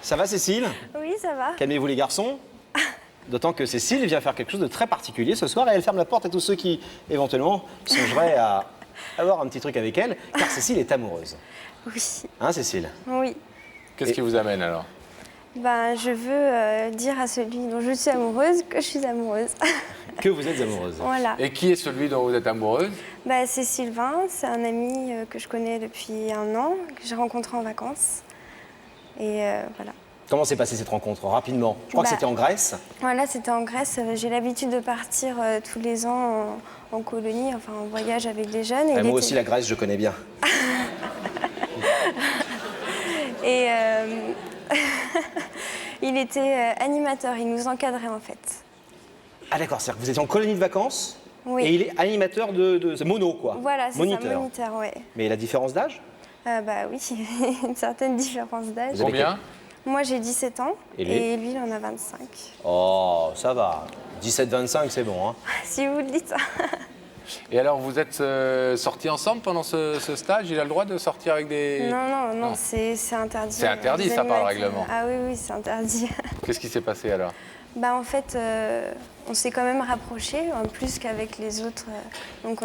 Ça va Cécile? Oui, ça va. Calmez-vous les garçons. D'autant que Cécile vient faire quelque chose de très particulier ce soir et elle ferme la porte à tous ceux qui, éventuellement, songeraient à avoir un petit truc avec elle, car Cécile est amoureuse. Oui. Hein Cécile? Oui. Qu'est-ce qui vous amène alors? Ben, je veux dire à celui dont je suis amoureuse que je suis amoureuse. Que vous êtes amoureuse. Voilà. Et qui est celui dont vous êtes amoureuse? Ben, c'est Sylvain, c'est un ami que je connais depuis 1 an, que j'ai rencontré en vacances. Et voilà. Comment s'est passée cette rencontre rapidement? Je crois que c'était en Grèce. Voilà, c'était en Grèce. J'ai l'habitude de partir tous les ans en colonie, enfin en voyage avec des jeunes. Moi aussi, la Grèce, je connais bien. Et il était animateur, il nous encadrait en fait. Ah d'accord, c'est-à-dire que vous étiez en colonie de vacances. Oui. Et il est animateur de mono, quoi. Voilà, c'est ça, moniteur. moniteur, ouais. Mais la différence d'âge? Bah oui, une certaine différence d'âge. Vous avez Combien? Moi j'ai 17 ans Et lui il en a 25. Oh, ça va. 17-25, c'est bon, hein. Si vous le dites. Et alors, vous êtes sortis ensemble pendant ce stage? Il a le droit de sortir avec des... Non, c'est interdit. C'est interdit, Les ça, par le animateurs. règlement. Ah oui, c'est interdit. Qu'est-ce qui s'est passé alors? Bah en fait, on s'est quand même rapprochés, plus qu'avec les autres. Donc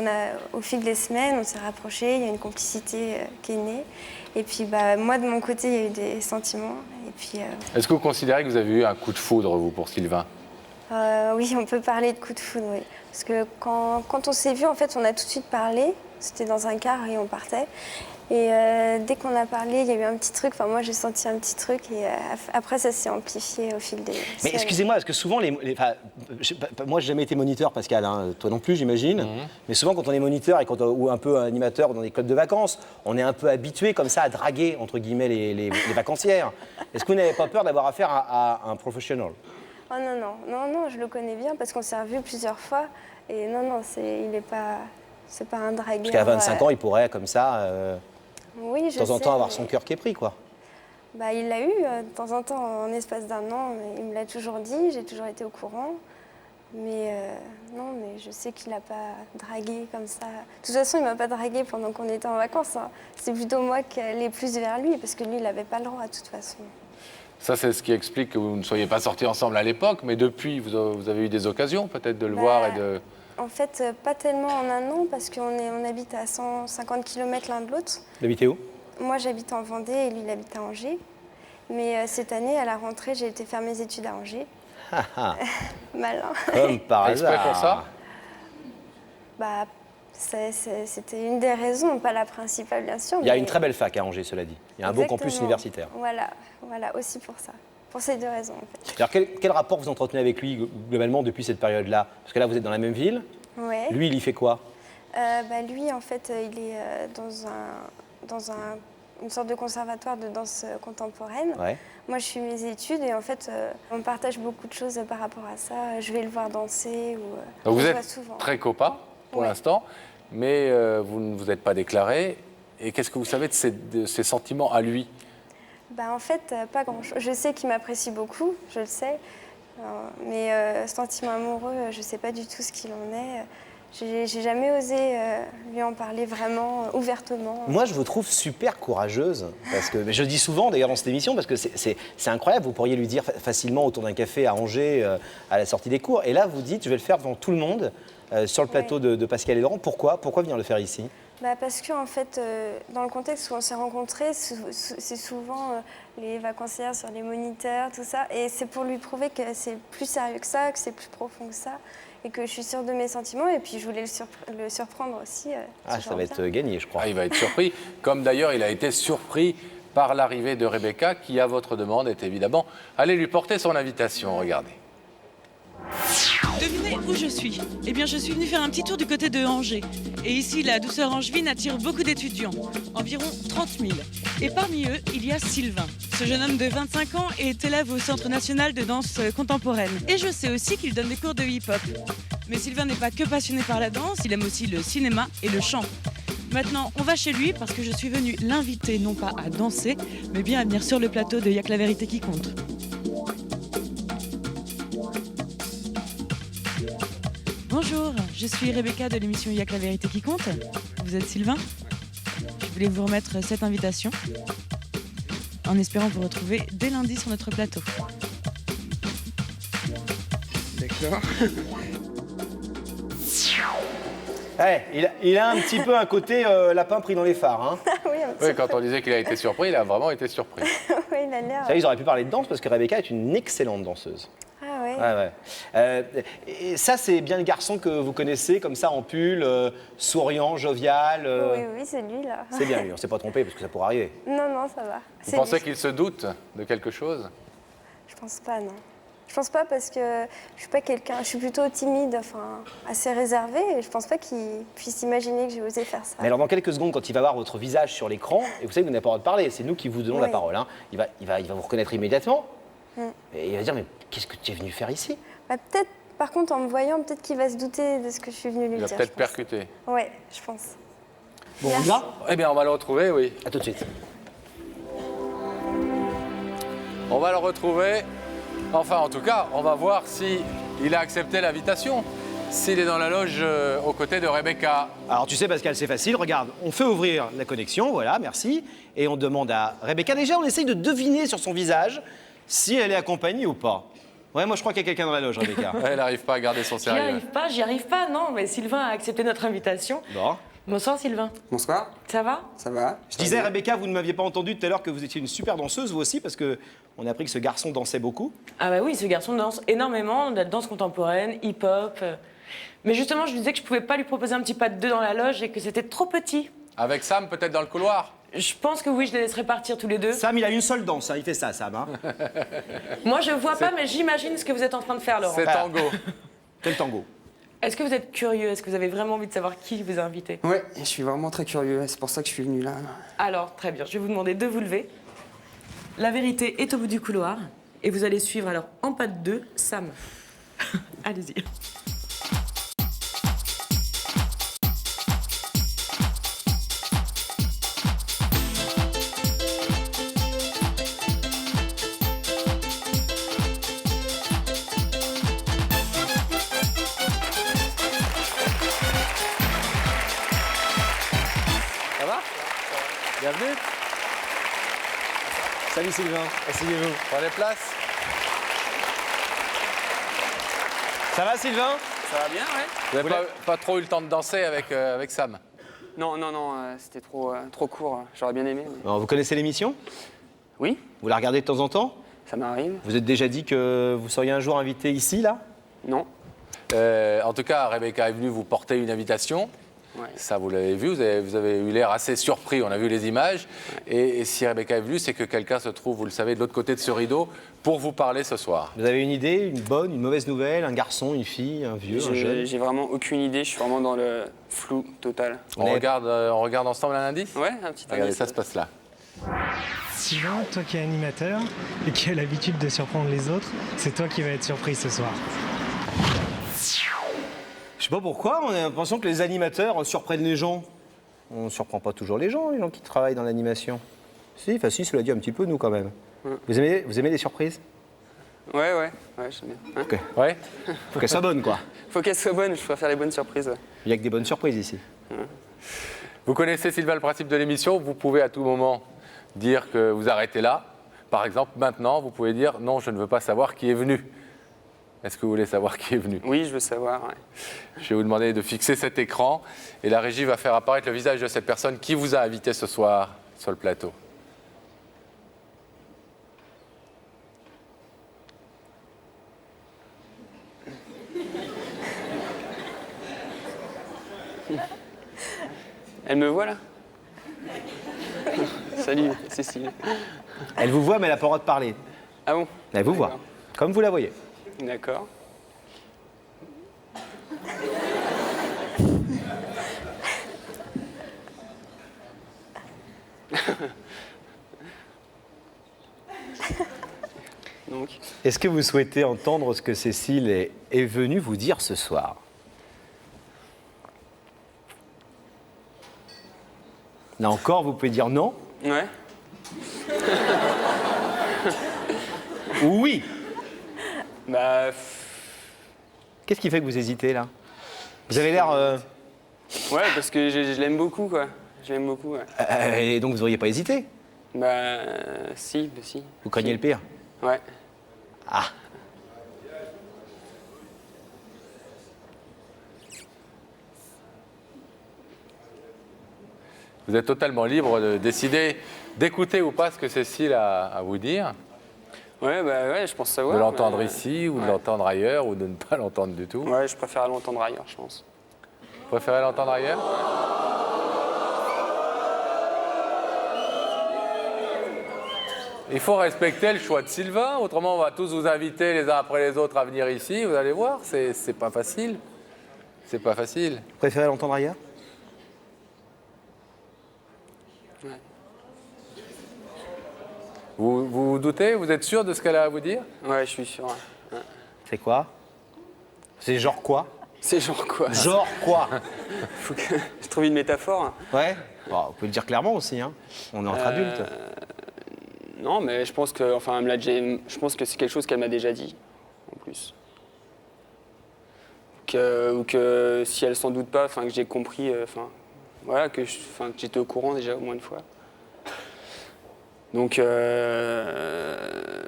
au fil des semaines, on s'est rapprochés, il y a une complicité qui est née. Et puis bah, moi, de mon côté, il y a eu des sentiments. Et puis, Est-ce que vous considérez que vous avez eu un coup de foudre, vous, pour Sylvain? oui, on peut parler de coup de foudre, oui. Parce que quand on s'est vu, en fait, on a tout de suite parlé. C'était dans un car et on partait. Et dès qu'on a parlé, il y a eu un petit truc. Enfin, moi, j'ai senti un petit truc et après, ça s'est amplifié au fil des... Mais excusez-moi, parce que souvent, moi, j'ai jamais été moniteur, Pascal, hein, toi non plus, j'imagine. Mais souvent, quand on est moniteur et ou un peu animateur dans des clubs de vacances, on est un peu habitué comme ça à draguer, entre guillemets, les vacancières. Est-ce que vous n'avez pas peur d'avoir affaire à un professionnel? Oh non, je le connais bien parce qu'on s'est revus plusieurs fois. Et non, c'est pas un dragueur. Parce qu'à 25 ans, il pourrait, comme ça, oui, de temps en temps, avoir son cœur qui est pris, quoi. Bah, il l'a eu de temps en temps, en espace d'1 an. Il me l'a toujours dit, j'ai toujours été au courant. Mais non, mais je sais qu'il n'a pas dragué comme ça. De toute façon, il ne m'a pas dragué pendant qu'on était en vacances, hein. C'est plutôt moi qui allais plus vers lui, parce que lui, il n'avait pas le droit, de toute façon. Ça, c'est ce qui explique que vous ne soyez pas sortis ensemble à l'époque, mais depuis, vous avez eu des occasions peut-être de le voir et de... En fait, pas tellement en 1 an, parce qu'on habite à 150 km l'un de l'autre. Vous habitez où? Moi, j'habite en Vendée et lui, il habite à Angers. Mais cette année, à la rentrée, j'ai été faire mes études à Angers. Malin. Comme par hasard. Exprès pour ça? Bah, c'était une des raisons, pas la principale, bien sûr. Il y a une très belle fac à Angers, cela dit. Il y a un beau campus universitaire. Voilà, aussi pour ça. Pour ces 2 raisons, en fait. Alors, quel rapport vous entretenez avec lui, globalement, depuis cette période-là? Parce que là, vous êtes dans la même ville. Ouais. Lui, il y fait quoi? Lui, en fait, il est dans une sorte de conservatoire de danse contemporaine. Ouais. Moi, je suis mes études et en fait, on partage beaucoup de choses par rapport à ça. Je vais le voir danser ou Donc vous on se êtes voit souvent. très copains pour Ouais. l'instant, mais vous ne vous êtes pas déclarés. Et qu'est-ce que vous savez de ses sentiments à lui? Bah, en fait, pas grand-chose. Je sais qu'il m'apprécie beaucoup, je le sais. Mais sentiment amoureux, je ne sais pas du tout ce qu'il en est. J'ai jamais osé lui en parler vraiment ouvertement. Moi, je vous trouve super courageuse. Parce que, mais je le dis souvent, d'ailleurs, dans cette émission, parce que c'est incroyable. Vous pourriez lui dire facilement autour d'un café à Angers, à la sortie des cours. Et là, vous dites, je vais le faire devant tout le monde, sur le plateau de Pascal et Laurent. Pourquoi venir le faire ici? Bah parce qu'en fait, dans le contexte où on s'est rencontrés, c'est souvent les vacancières sur les moniteurs, tout ça. Et c'est pour lui prouver que c'est plus sérieux que ça, que c'est plus profond que ça. Et que je suis sûre de mes sentiments. Et puis je voulais le surprendre aussi. Ça va être gagné, je crois. Ah, il va être surpris. Comme d'ailleurs, il a été surpris par l'arrivée de Rebecca, qui, à votre demande, est évidemment allée lui porter son invitation. Regardez. Devinez où je suis? Eh bien, je suis venue faire un petit tour du côté de Angers. Et ici, la douceur angevine attire beaucoup d'étudiants, environ 30 000. Et parmi eux, il y a Sylvain. Ce jeune homme de 25 ans est élève au Centre national de danse contemporaine. Et je sais aussi qu'il donne des cours de hip-hop. Mais Sylvain n'est pas que passionné par la danse, il aime aussi le cinéma et le chant. Maintenant, on va chez lui parce que je suis venue l'inviter non pas à danser, mais bien à venir sur le plateau de Y'a que la vérité qui compte. Bonjour, je suis Rebecca de l'émission Y'a que la vérité qui compte. Vous êtes Sylvain? Je voulais vous remettre cette invitation. en espérant vous retrouver dès lundi sur notre plateau. D'accord. Ouais, il a un petit peu un côté lapin pris dans les phares. Hein. Oui, un petit Oui, quand on disait qu'il a été surpris, il a vraiment été surpris. peu. Oui, il a l'air. Vous savez, ils auraient pu parler de danse parce que Rebecca est une excellente danseuse. Ah ouais. Ouais, ouais. Et ça, c'est bien le garçon que vous connaissez, comme ça, en pull, souriant, jovial. Oui, oui, c'est lui là. C'est bien lui, on ne s'est pas trompé parce que ça pourrait arriver. Non, non, ça va. Vous C'est pensez lui. qu'il se doute de quelque chose? Je pense pas, non. Je pense pas parce que je suis pas quelqu'un. Je suis plutôt timide, enfin assez réservée. Et je pense pas qu'il puisse imaginer que j'ai osé faire ça. Mais alors, dans quelques secondes, quand il va voir votre visage sur l'écran, et vous savez que vous n'avez pas le droit de parler, c'est nous qui vous donnons la Oui. parole. Hein. Il va vous reconnaître immédiatement. Et il va dire, mais qu'est-ce que tu es venu faire ici? Bah, peut-être, par contre, en me voyant, peut-être qu'il va se douter de ce que je suis venue lui Il va dire. peut-être je pense. percuter. Ouais, je pense. Bon, on y va? Eh bien, on va le retrouver, oui. À tout de suite. On va le retrouver. Enfin, en tout cas, on va voir si il a accepté l'invitation. S'il est dans la loge aux côtés de Rebecca. Alors tu sais Pascal, c'est facile, regarde, on fait ouvrir la connexion, voilà, merci, et on demande à Rebecca, déjà on essaye de deviner sur son visage si elle est accompagnée ou pas. Ouais, moi je crois qu'il y a quelqu'un dans la loge, Rebecca. Elle n'arrive pas à garder son J'y sérieux. arrive pas, non, mais Sylvain a accepté notre invitation. Bon. Bonsoir Sylvain, Bonsoir, ça va? ça va? Je disais Rebecca, vous ne m'aviez pas entendu tout à l'heure que vous étiez une super danseuse, vous aussi, parce que on a appris que ce garçon dansait beaucoup. Ah bah oui, ce garçon danse énormément, de la danse contemporaine, hip-hop. Mais justement, je lui disais que je pouvais pas lui proposer un petit pas de deux dans la loge et que c'était trop petit. Avec Sam, peut-être dans le couloir. Je pense que oui, je les laisserai partir tous les deux. Sam, il a une seule danse, hein, il fait ça, Sam. Hein. Moi, je vois pas, mais j'imagine ce que vous êtes en train de faire, Laurent. C'est tango. Quel tango. Est-ce que vous êtes curieux? Est-ce que vous avez vraiment envie de savoir qui vous a invité? Ouais, je suis vraiment très curieux, c'est pour ça que je suis venu là. Alors, très bien, je vais vous demander de vous lever. La vérité est au bout du couloir. Et vous allez suivre alors en pas de deux, Sam. Allez-y. Ça va? Bienvenue. Salut Sylvain, asseyez-vous. Prenez place. Ça va Sylvain? Ça va bien, ouais? Vous n'avez pas trop eu le temps de danser avec Sam? Non, c'était trop court, j'aurais bien aimé. Mais... Alors, vous connaissez l'émission? Oui, Vous la regardez de temps en temps? ça m'arrive. Vous êtes déjà dit que vous seriez un jour invité ici, là? Non, En tout cas, Rebecca est venue vous porter une invitation. ouais. Ça, vous l'avez vu, vous avez eu l'air assez surpris, on a vu les images. Et si Rebecca est venue, c'est que quelqu'un se trouve, vous le savez, de l'autre côté de ce rideau pour vous parler ce soir. Vous avez une idée, une bonne, une mauvaise nouvelle, un garçon, une fille, un vieux, un jeune? J'ai vraiment aucune idée, je suis vraiment dans le flou total. On regarde ensemble un indice? Ouais, un petit Regardez, indice. ça se passe là. Sylvain, toi qui es animateur et qui as l'habitude de surprendre les autres, c'est toi qui vas être surpris ce soir. Je sais pas pourquoi, on a l'impression que les animateurs surprennent les gens. On ne surprend pas toujours les gens qui travaillent dans l'animation. Si, enfin si, cela dit un petit peu nous quand même. Vous aimez les surprises? Ouais, j'aime bien. Hein, Ok. Ouais. Faut qu'elles soient bonnes quoi. faut qu'elle soit bonne, je préfère les bonnes surprises. Ouais. Il n'y a que des bonnes surprises ici. Vous connaissez, Sylvain, le principe de l'émission. Vous pouvez à tout moment dire que vous arrêtez là. Par exemple, maintenant, vous pouvez dire non, je ne veux pas savoir qui est venu. Est-ce que vous voulez savoir qui est venu? Oui, je veux savoir, ouais. Je vais vous demander de fixer cet écran et la régie va faire apparaître le visage de cette personne qui vous a invité ce soir sur le plateau. Elle me voit là? Salut, Cécile. Elle vous voit mais elle n'a pas le droit de parler. Ah bon? Elle vous voit, D'accord. comme vous la voyez. D'accord. Donc, Est-ce que vous souhaitez entendre ce que Cécile est venue vous dire ce soir? Là encore, vous pouvez dire non ouais. ou oui. Bah, Qu'est-ce qui fait que vous hésitez là? Vous avez l'air... ouais, parce que je l'aime beaucoup, quoi. Je l'aime beaucoup, ouais. et donc vous n'auriez pas hésité? Bah, si. Vous craignez le pire? Ouais. Ah. Vous êtes totalement libre de décider d'écouter ou pas ce que Cécile a à vous dire, Ouais, je pense savoir. de l'entendre mais- ici ou de ouais. l'entendre ailleurs ou de ne pas l'entendre du tout. Ouais, je préfère l'entendre ailleurs, je pense. Vous préférez l'entendre ailleurs? Il faut respecter le choix de Sylvain, autrement on va tous vous inviter les uns après les autres à venir ici, vous allez voir, c'est pas facile. C'est pas facile. Vous préférez l'entendre ailleurs? Vous vous doutez? Vous êtes sûr de ce qu'elle a à vous dire? Ouais, je suis sûr. Ouais. C'est quoi? C'est genre quoi? C'est genre quoi? Genre quoi? Faut que je trouve une métaphore. Ouais. Bon, vous pouvez le dire clairement aussi, hein. On est entre adultes. Non, mais je pense que, enfin, je pense que c'est quelque chose qu'elle m'a déjà dit, en plus. Ou que si elle s'en doute pas, enfin, que j'ai compris, enfin, voilà, que j'étais au courant déjà au moins une fois. Donc,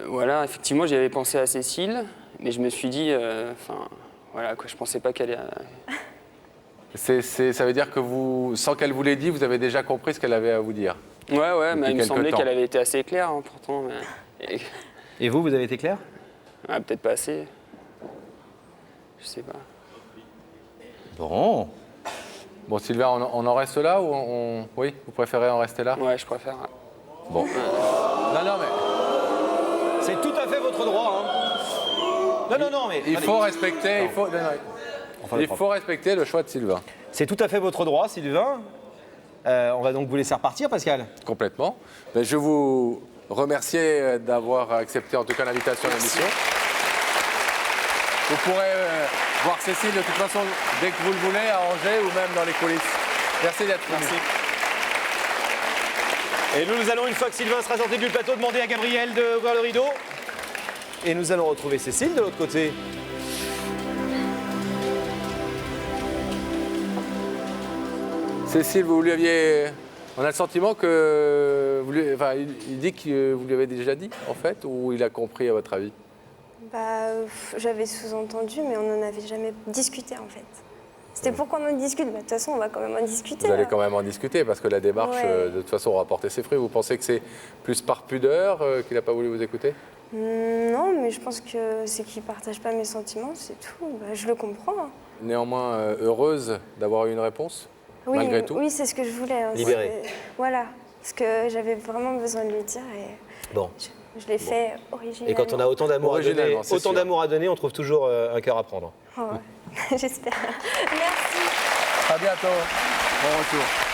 voilà, effectivement, j'y avais pensé à Cécile, mais je me suis dit, enfin, voilà, quoi, je pensais pas qu'elle Ça veut dire que vous, sans qu'elle vous l'ait dit, vous avez déjà compris ce qu'elle avait à vous dire. Ouais, mais il me quelque semblait temps. qu'elle avait été assez claire, hein, pourtant. Mais... Et vous avez été clair? Ah, peut-être pas assez. Je sais pas. Bon. Bon, Sylvain, on en reste là ou oui, vous préférez en rester là? Ouais, je préfère. Bon. Non, mais C'est tout à fait votre droit, hein. Non, mais... il allez. faut respecter, Enfin, il faut respecter le choix de Sylvain. C'est tout à fait votre droit, Sylvain. On va donc vous laisser repartir, Pascal. Complètement. Ben, je vous remercie d'avoir accepté en tout cas l'invitation à l'émission. Vous pourrez voir Cécile de toute façon dès que vous le voulez à Angers ou même dans les coulisses. Merci d'être venu. Et nous allons, une fois que Sylvain sera sorti du plateau, demander à Gabriel d'ouvrir le rideau. Et nous allons retrouver Cécile de l'autre côté. Cécile, vous lui aviez... On a le sentiment que... il dit que vous lui avez déjà dit, en fait, ou il a compris à votre avis? Bah, j'avais sous-entendu, mais on n'en avait jamais discuté en fait. C'était pour qu'on en discute. Bah, de toute façon, on va quand même en discuter. Vous allez là. quand même en discuter parce que la démarche, Ouais. de toute façon, aura porté ses fruits. Vous pensez que c'est plus par pudeur qu'il n'a pas voulu vous écouter? Non, mais je pense que c'est qu'il ne partage pas mes sentiments, c'est tout. Bah, je le comprends. Hein. Néanmoins, heureuse d'avoir eu une réponse, Oui, malgré tout? Oui, c'est ce que je voulais. Hein. Libérée. Voilà, parce que j'avais vraiment besoin de lui dire et Bon. je l'ai fait originalement. Et quand on a autant d'amour à donner, Originalement, c'est sûr. on trouve toujours un cœur à prendre. Oh, ouais. J'espère. Merci. À bientôt. Bon retour.